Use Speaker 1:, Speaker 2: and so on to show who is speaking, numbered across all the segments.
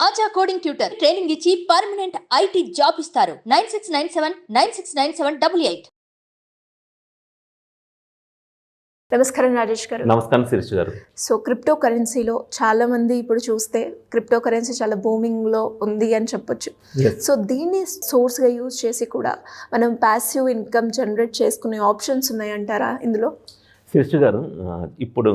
Speaker 1: ఆజా coding tutor training ఇచ్చి permanent IT job ఇస్తారు. 9697969788.
Speaker 2: నమస్కారం రాజేష్ గారు.
Speaker 3: నమస్కారం శిరీష్ గారు.
Speaker 2: సో క్రిప్టో కరెన్సీలో చాలా మంది ఇప్పుడు చూస్తే క్రిప్టో కరెన్సీ చాలా బూమింగ్లో ఉంది అని చెప్పొచ్చు. సో దీన్ని సోర్స్గా యూజ్ చేసి కూడా మనం ప్యాసివ్ ఇన్కమ్ జనరేట్ చేసుకునే ఆప్షన్స్ ఉన్నాయంటారా ఇందులో?
Speaker 3: శిరీష్ గారు, ఇప్పుడు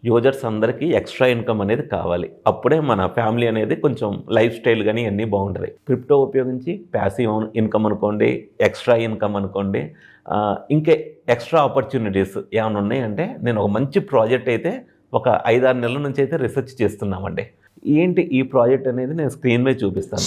Speaker 3: యూజర్స్ అందరికీ ఎక్స్ట్రా ఇన్కమ్ అనేది కావాలి. అప్పుడే మన ఫ్యామిలీ అనేది కొంచెం లైఫ్ స్టైల్ కానీ అన్నీ బాగుంటుంది. క్రిప్టో ఉపయోగించి ప్యాసివ్ ఇన్కమ్ అనుకోండి, ఎక్స్ట్రా ఇన్కమ్ అనుకోండి, ఇంకే ఎక్స్ట్రా ఆపర్చునిటీస్ ఏమైనా ఉన్నాయంటే నేను ఒక మంచి ప్రాజెక్ట్ అయితే ఒక 5-6 నెలల నుంచి అయితే రీసెర్చ్ చేస్తున్నామండి. ఏంటి ఈ ప్రాజెక్ట్ అనేది నేను స్క్రీన్ మీద చూపిస్తాను.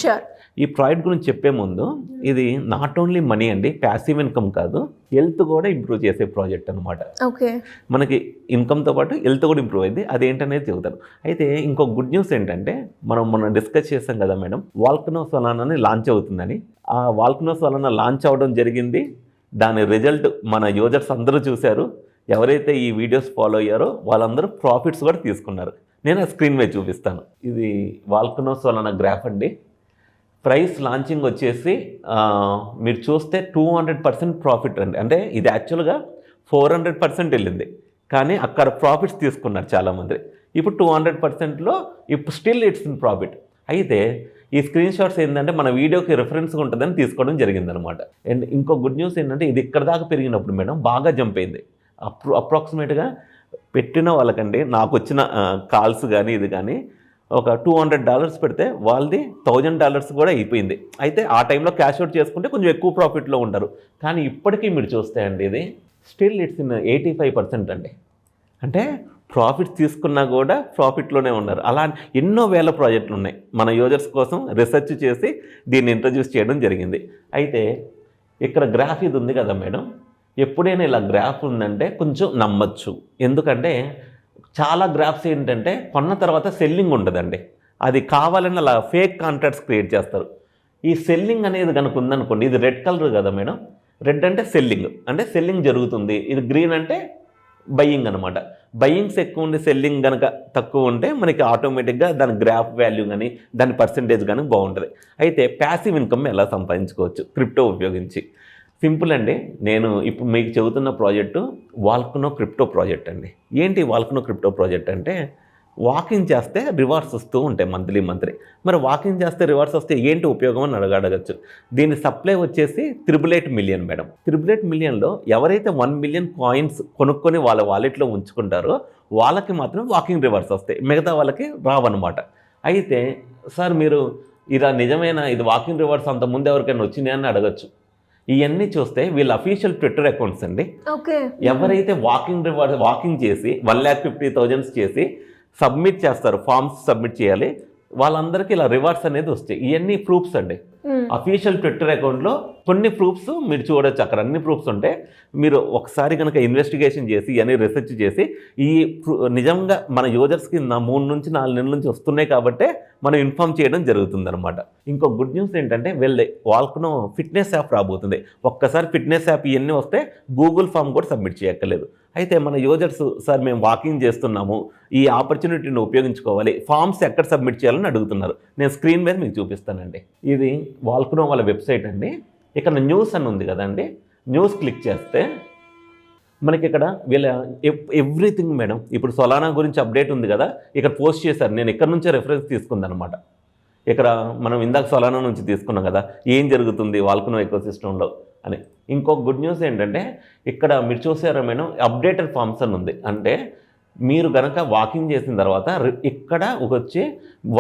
Speaker 3: ఈ ప్రాజెక్ట్ గురించి చెప్పే ముందు ఇది నాట్ ఓన్లీ మనీ అండి, ప్యాసివ్ ఇన్కమ్ కాదు, హెల్త్ కూడా ఇంప్రూవ్ చేసే ప్రాజెక్ట్ అనమాట.
Speaker 2: ఓకే,
Speaker 3: మనకి ఇన్కమ్తో పాటు హెల్త్ కూడా ఇంప్రూవ్ అయింది. అదేంటనేది చెబుతాను. అయితే ఇంకో గుడ్ న్యూస్ ఏంటంటే మనం డిస్కస్ చేస్తాం కదా మేడం, వాల్కనో సొలానాని లాంచ్ అవుతుందని. ఆ వాల్కనో సొలానా లాంచ్ అవ్వడం జరిగింది. దాని రిజల్ట్ మన యూజర్స్ అందరూ చూశారు. ఎవరైతే ఈ వీడియోస్ ఫాలో అయ్యారో వాళ్ళందరూ ప్రాఫిట్స్ కూడా తీసుకున్నారు. నేను ఆ స్క్రీన్ మీద చూపిస్తాను. ఇది వాల్కనో సొలానా గ్రాఫ్ అండి. ప్రైస్ లాంచింగ్ వచ్చేసి మీరు చూస్తే 200% ప్రాఫిట్ అండి. అంటే ఇది యాక్చువల్గా 400% వెళ్ళింది, కానీ అక్కడ ప్రాఫిట్స్ తీసుకున్నారు చాలామంది. ఇప్పుడు 200%లో ఇప్పుడు స్టిల్ ఇట్స్ ఇన్ ప్రాఫిట్. అయితే ఈ స్క్రీన్ షాట్స్ ఏంటంటే మన వీడియోకి రిఫరెన్స్గా ఉంటుందని తీసుకోవడం జరిగిందనమాట. అండ్ ఇంకో గుడ్ న్యూస్ ఏంటంటే ఇది ఇక్కడ దాకా పెరిగినప్పుడు మేడం బాగా జంప్ అయింది. అప్రాక్సిమేట్గా పెట్టిన వాళ్ళకండి నాకు వచ్చిన కాల్స్ కానీ ఇది కానీ ఒక $200 పెడితే వాళ్ళది $1000 కూడా అయిపోయింది. అయితే ఆ టైంలో క్యాష్ అవుట్ చేసుకుంటే కొంచెం ఎక్కువ ప్రాఫిట్లో ఉంటారు. కానీ ఇప్పటికీ మీరు చూస్తే అండి ఇది స్టిల్ ఇట్స్ ఇన్ 85% అండి. అంటే ప్రాఫిట్స్ తీసుకున్నా కూడా ప్రాఫిట్లోనే ఉన్నారు. అలా ఎన్నో వేల ప్రాజెక్టులు ఉన్నాయి. మన యూజర్స్ కోసం రీసెర్చ్ చేసి దీన్ని ఇంట్రడ్యూస్ చేయడం జరిగింది. అయితే ఇక్కడ గ్రాఫ్ ఇది ఉంది కదా మేడం, ఎప్పుడైనా ఇలా గ్రాఫ్ ఉందంటే కొంచెం నమ్మచ్చు. ఎందుకంటే చాలా గ్రాఫ్స్ ఏంటంటే కొన్న తర్వాత సెల్లింగ్ ఉంటుందండి. అది కావాలని అలా ఫేక్ కాంట్రాక్ట్స్ క్రియేట్ చేస్తారు. ఈ సెల్లింగ్ అనేది కనుక ఉందనుకోండి, ఇది రెడ్ కలర్ కదా మేడం, రెడ్ అంటే సెల్లింగ్ జరుగుతుంది. ఇది గ్రీన్ అంటే బయ్యింగ్ అనమాట. బయ్యింగ్స్ ఎక్కువ ఉండి సెల్లింగ్ కనుక తక్కువ ఉంటే మనకి ఆటోమేటిక్గా దాని గ్రాఫ్ వాల్యూ కానీ దాని పర్సంటేజ్ కానీ బాగుంటుంది. అయితే ప్యాసివ్ ఇన్కమ్ ఎలా సంపాదించుకోవచ్చు క్రిప్టో ఉపయోగించి? సింపుల్ అండి. నేను ఇప్పుడు మీకు చెబుతున్న ప్రాజెక్టు వాల్కనో క్రిప్టో ప్రాజెక్ట్ అండి. ఏంటి వాల్కనో క్రిప్టో ప్రాజెక్ట్ అంటే, వాకింగ్ చేస్తే రివార్డ్స్ వస్తూ ఉంటాయి మంత్లీ. మరి వాకింగ్ చేస్తే రివార్డ్స్ వస్తే ఏంటి ఉపయోగం అని అడగచ్చు. దీని సప్లై వచ్చేసి 888 మిలియన్ మేడం. 888 మిలియన్లో ఎవరైతే 1 మిలియన్ కాయిన్స్ కొనుక్కొని వాళ్ళ వాలెట్లో ఉంచుకుంటారో వాళ్ళకి మాత్రం వాకింగ్ రివార్డ్స్ వస్తాయి, మిగతా వాళ్ళకి రావన్నమాట. అయితే సార్ మీరు ఇలా నిజమైన ఇది వాకింగ్ రివార్డ్స్ అంతకుముందు ఎవరికైనా వచ్చినాయని అడగచ్చు. ఇవన్నీ చూస్తే వీళ్ళ అఫీషియల్ ట్విట్టర్ అకౌంట్స్ అండి. ఎవరైతే వాకింగ్ చేసి 1,50,000 చేసి సబ్మిట్ చేస్తారు, ఫామ్స్ సబ్మిట్ చేయాలి, వాళ్ళందరికీ ఇలా రివార్డ్స్ అనేది వస్తాయి. ఇవన్నీ ప్రూఫ్స్ అండి. అఫీషియల్ ట్విట్టర్ అకౌంట్లో కొన్ని ప్రూఫ్స్ మీరు చూడొచ్చు. అక్కడ అన్ని ప్రూఫ్స్ ఉంటే మీరు ఒకసారి కనుక ఇన్వెస్టిగేషన్ చేసి ఇవన్నీ రీసెర్చ్ చేసి ఈ నిజంగా మన యూజర్స్కి 3 నుంచి 4 నెలల నుంచి వస్తున్నాయి కాబట్టే మనం ఇన్ఫామ్ చేయడం జరుగుతుందన్నమాట. ఇంకో గుడ్ న్యూస్ ఏంటంటే వీళ్ళ వాల్కనో ఫిట్నెస్ యాప్ రాబోతుంది. ఒక్కసారి ఫిట్నెస్ యాప్ ఇవన్నీ వస్తే గూగుల్ ఫామ్ కూడా సబ్మిట్ చేయక్కర్లేదు. అయితే మన యూజర్స్ సార్ మేము వాకింగ్ చేస్తున్నాము, ఈ ఆపర్చునిటీని ఉపయోగించుకోవాలి, ఫామ్స్ ఎక్కడ సబ్మిట్ చేయాలని అడుగుతున్నారు. నేను స్క్రీన్ మీద మీకు చూపిస్తానండి. ఇది వాల్కనో వాళ్ళ వెబ్సైట్ అండి. ఇక్కడ న్యూస్ అని ఉంది కదండి, న్యూస్ క్లిక్ చేస్తే మనకి ఇక్కడ వీళ్ళ ఎవ్రీథింగ్ మేడం. ఇప్పుడు సొలానా గురించి అప్డేట్ ఉంది కదా, ఇక్కడ పోస్ట్ చేశారు. నేను ఇక్కడ నుంచే రెఫరెన్స్ తీసుకుందనమాట. ఇక్కడ మనం ఇందాక సొలానా నుంచి తీసుకున్నాం కదా, ఏం జరుగుతుంది వాల్కనో ఎకోసిస్టంలో అని. ఇంకొక గుడ్ న్యూస్ ఏంటంటే ఇక్కడ మీరు చూసారా మేడం, అప్డేటెడ్ ఫామ్స్ అని ఉంది. అంటే మీరు కనుక వాకింగ్ చేసిన తర్వాత ఇక్కడ వచ్చి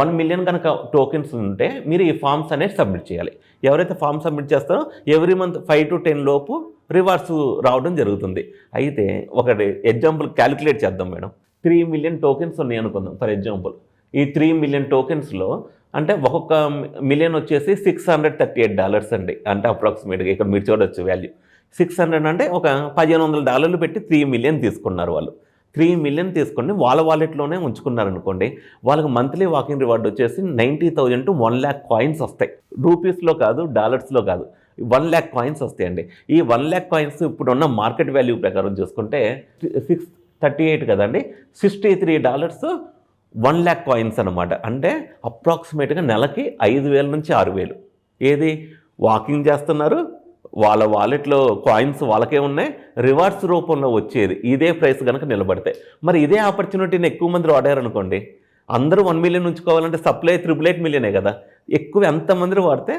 Speaker 3: 1 మిలియన్ కనుక టోకెన్స్ ఉంటే మీరు ఈ ఫామ్స్ అనేది సబ్మిట్ చేయాలి. ఎవరైతే ఫామ్ సబ్మిట్ చేస్తారో ఎవ్రీ మంత్ 5 to 10 లోపు రివార్డ్స్ రావడం జరుగుతుంది. అయితే ఒకటి ఎగ్జాంపుల్ క్యాలిక్యులేట్ చేద్దాం మేడం. 3 మిలియన్ టోకెన్స్ ఉన్నాయి అనుకుందాం ఫర్ ఎగ్జాంపుల్. ఈ 3 మిలియన్ టోకెన్స్లో అంటే ఒక్కొక్క మిలియన్ వచ్చేసి $638 అండి. అంటే అప్రాక్సిమేట్గా ఇక్కడ మీరు చూడొచ్చు వాల్యూ 600 అంటే ఒక $1,500 పెట్టి 3 మిలియన్ తీసుకున్నారు వాళ్ళు. 3 మిలియన్ తీసుకొని వాళ్ళ వాలెట్లోనే ఉంచుకున్నారనుకోండి, వాళ్ళకి మంత్లీ వాకింగ్ రివార్డ్ వచ్చేసి 90,000 to 1 lakh కాయిన్స్ వస్తాయి. రూపీస్లో కాదు, డాలర్స్లో కాదు, 1 lakh కాయిన్స్ వస్తాయండి. ఈ 1 lakh కాయిన్స్ ఇప్పుడున్న మార్కెట్ వాల్యూ ప్రకారం చూసుకుంటే 638 కదండి, $63 1 lakh కాయిన్స్ అనమాట. అంటే అప్రాక్సిమేట్గా నెలకి 5,000 నుంచి 6,000. ఏది వాకింగ్ చేస్తున్నారు, వాళ్ళ వాలెట్లో కాయిన్స్ వాళ్ళకే ఉన్నాయి, రివార్డ్స్ రూపంలో వచ్చేది ఇదే ప్రైస్ కనుక నిలబడితే. మరి ఇదే ఆపర్చునిటీని ఎక్కువ మంది వాడారనుకోండి, అందరూ 1 మిలియన్ ఉంచుకోవాలంటే సప్లై 888 మిలియనే కదా. ఎక్కువ ఎంతమంది వాడితే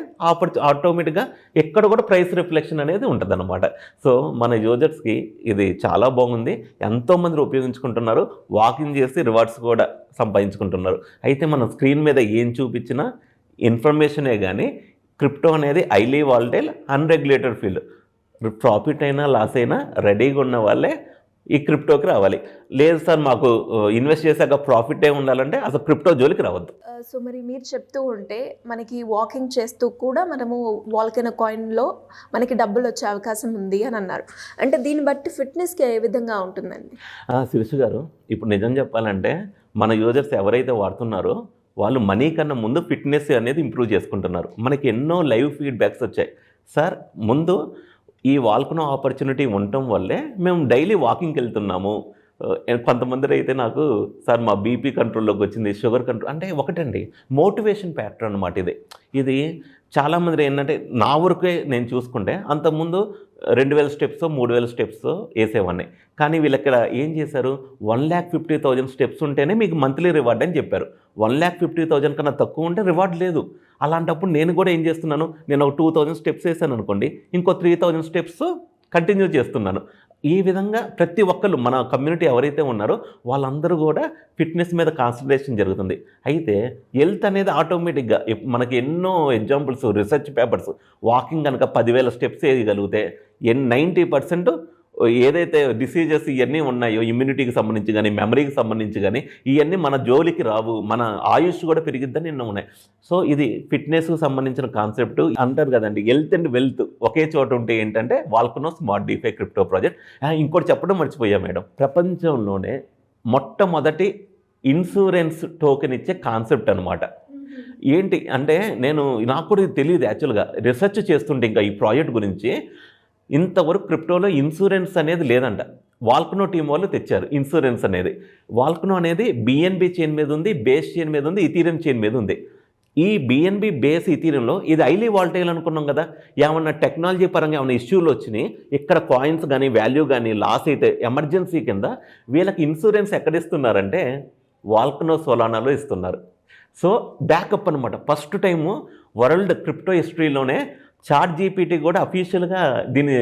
Speaker 3: ఆటోమేటిక్గా ఎక్కడ కూడా ప్రైస్ రిఫ్లెక్షన్ అనేది ఉంటుంది అనమాట. సో మన యూజర్స్కి ఇది చాలా బాగుంది, ఎంతోమంది ఉపయోగించుకుంటున్నారు, వాకింగ్ చేసి రివార్డ్స్ కూడా సంపాదించుకుంటున్నారు. అయితే మన స్క్రీన్ మీద ఏం చూపించినా ఇన్ఫర్మేషనే కానీ క్రిప్టో అనేది highly volatile, unregulated field. Profit అయినా లాస్ అయినా రెడీగా ఉన్న వాళ్ళే ఈ క్రిప్టోకి రావాలి. లేదు సార్ మాకు ఇన్వెస్ట్ చేశాక ప్రాఫిటే ఉండాలంటే అసలు క్రిప్టో జోలికి రావద్దు.
Speaker 2: సో మరి మీరు చెప్తూ ఉంటే మనకి వాకింగ్ చేస్తూ కూడా మనము వాల్కెనో కాయిన్లో మనకి డబ్బులు వచ్చే అవకాశం ఉంది అని అన్నారు. అంటే దీన్ని బట్టి ఫిట్నెస్కి ఏ విధంగా ఉంటుందండి?
Speaker 3: శిరీష్ గారు, ఇప్పుడు నిజం చెప్పాలంటే మన యూజర్స్ ఎవరైతే వాడుతున్నారో వాళ్ళు మనీ కన్నా ముందు ఫిట్నెస్ అనేది ఇంప్రూవ్ చేసుకుంటున్నారు. మనకి ఎన్నో లైవ్ ఫీడ్బ్యాక్స్ వచ్చాయి. సార్ ముందు ఈ వాల్కనో ఆపర్చునిటీ ఉండటం వల్లే మేము డైలీ వాకింగ్కి వెళ్తున్నాము. కొంతమంది అయితే నాకు సార్ మా బీపీ కంట్రోల్లోకి వచ్చింది, షుగర్ కంట్రోల్. అంటే ఒకటండి మోటివేషన్ ఫ్యాక్టర్ అనమాట. ఇది చాలామంది ఏంటంటే నా వరకే నేను చూసుకుంటే అంతకుముందు 2,000 స్టెప్స్ 3,000 స్టెప్స్ వేసేవాడిని. కానీ వీళ్ళు ఇక్కడ ఏం చేశారు, 1,50,000 స్టెప్స్ ఉంటేనే మీకు మంత్లీ రివార్డ్ అని చెప్పారు. 1,50,000 కన్నా తక్కువ ఉంటే రివార్డ్ లేదు. అలాంటప్పుడు నేను కూడా ఏం చేస్తున్నాను, నేను ఒక 2,000 స్టెప్స్ వేసాను అనుకోండి, ఇంకో 3,000 స్టెప్స్ కంటిన్యూ చేస్తున్నాను. ఈ విధంగా ప్రతి ఒక్కళ్ళు మన కమ్యూనిటీ ఎవరైతే ఉన్నారో వాళ్ళందరూ కూడా ఫిట్నెస్ మీద కాన్సన్ట్రేషన్ జరుగుతుంది. అయితే హెల్త్ అనేది ఆటోమేటిక్గా మనకి ఎన్నో ఎగ్జాంపుల్స్, రీసెర్చ్ పేపర్స్, వాకింగ్ కనుక 10,000 స్టెప్స్ వేయగలిగితే 90% ఏదైతే డిసీజెస్ ఇవన్నీ ఉన్నాయో ఇమ్యూనిటీకి సంబంధించి కానీ మెమరీకి సంబంధించి కానీ ఇవన్నీ మన జోలికి రావు, మన ఆయుష్ కూడా పెరిగిద్దని ఎన్నో ఉన్నాయి. సో ఇది ఫిట్నెస్కి సంబంధించిన కాన్సెప్ట్ అంటారు కదండి. హెల్త్ అండ్ వెల్త్ ఒకే చోట ఉంటే ఏంటంటే volcano smart defy crypto project. ఇంకోటి చెప్పడం మర్చిపోయా మేడం, ప్రపంచంలోనే మొట్టమొదటి ఇన్సూరెన్స్ టోకెన్ ఇచ్చే కాన్సెప్ట్ అనమాట. ఏంటి అంటే నాకు కూడా ఇది తెలియదు యాక్చువల్గా. రీసెర్చ్ చేస్తుంటే ఇంకా ఈ ప్రాజెక్ట్ గురించి ఇంతవరకు క్రిప్టోలో ఇన్సూరెన్స్ అనేది లేదంట. వాల్కనో టీం వాళ్ళు తెచ్చారు ఇన్సూరెన్స్ అనేది. వాల్కనో అనేది బిఎన్బి చైన్ మీద ఉంది, బేస్ చైన్ మీద ఉంది, ఇథీరియం చైన్ మీద ఉంది. ఈ బిఎన్బి బేస్ ఇథీరియంలో ఇది హైలీ వాలటైల్ అనుకున్నాం కదా. ఏమన్నా టెక్నాలజీ పరంగా ఏమైనా ఇష్యూలు వచ్చినాయి, ఇక్కడ కాయిన్స్ కానీ వాల్యూ కానీ లాస్ అయితే ఎమర్జెన్సీ కింద వీళ్ళకి ఇన్సూరెన్స్ ఎక్కడ ఇస్తున్నారంటే వాల్కనో సోలానాలో ఇస్తున్నారు. సో బ్యాకప్ అనమాట. ఫస్ట్ టైము వరల్డ్ క్రిప్టో హిస్టరీలోనే చాట్ జీపీటీ కూడా అఫీషియల్గా దీన్ని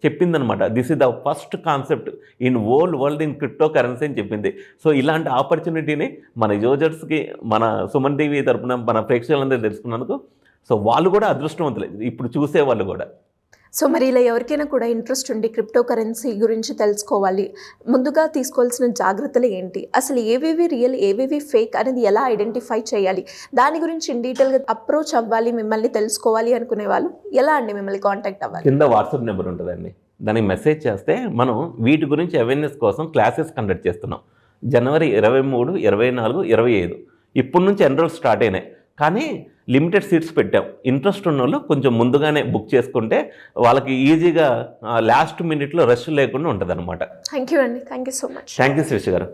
Speaker 3: చెప్పిందనమాట. This is the first concept in world in cryptocurrency అని చెప్పింది. సో ఇలాంటి ఆపర్చునిటీని మన యూజర్స్కి, మన సుమన్ టీవీ తరపున మన ప్రేక్షకులందరూ తెలుసుకున్నందుకు సో వాళ్ళు కూడా అదృష్టవంతులే, ఇప్పుడు చూసేవాళ్ళు కూడా.
Speaker 2: సో మరి ఇలా ఎవరికైనా కూడా ఇంట్రెస్ట్ ఉండి క్రిప్టో కరెన్సీ గురించి తెలుసుకోవాలి, ముందుగా తీసుకోవాల్సిన జాగ్రత్తలు ఏంటి, అసలు ఏవేవి రియల్ ఏవేవి ఫేక్ అనేది ఎలా ఐడెంటిఫై చేయాలి, దాని గురించి ఇన్ డీటెయిల్గా అప్రోచ్ అవ్వాలి, మిమ్మల్ని తెలుసుకోవాలి అనుకునే వాళ్ళు ఎలా అండి మిమ్మల్ని కాంటాక్ట్ అవ్వాలి?
Speaker 3: కింద వాట్సాప్ నెంబర్ ఉంటుందండి, దానికి మెసేజ్ చేస్తే మనం వీటి గురించి అవేర్నెస్ కోసం క్లాసెస్ కండక్ట్ చేస్తున్నాం. జనవరి 23, 24, 25 ఇప్పటి నుంచి ఎన్రోల్ స్టార్ట్ అయినాయి. కానీ లిమిటెడ్ సీట్స్ పెట్టాం. ఇంట్రెస్ట్ ఉన్న వాళ్ళు కొంచెం ముందుగానే బుక్ చేసుకుంటే వాళ్ళకి ఈజీగా లాస్ట్ మినిట్లో రష్ లేకుండా ఉంటుంది అనమాట.
Speaker 2: థ్యాంక్ యూ అండి, thank you so much.
Speaker 3: Thank you Shrish గారు.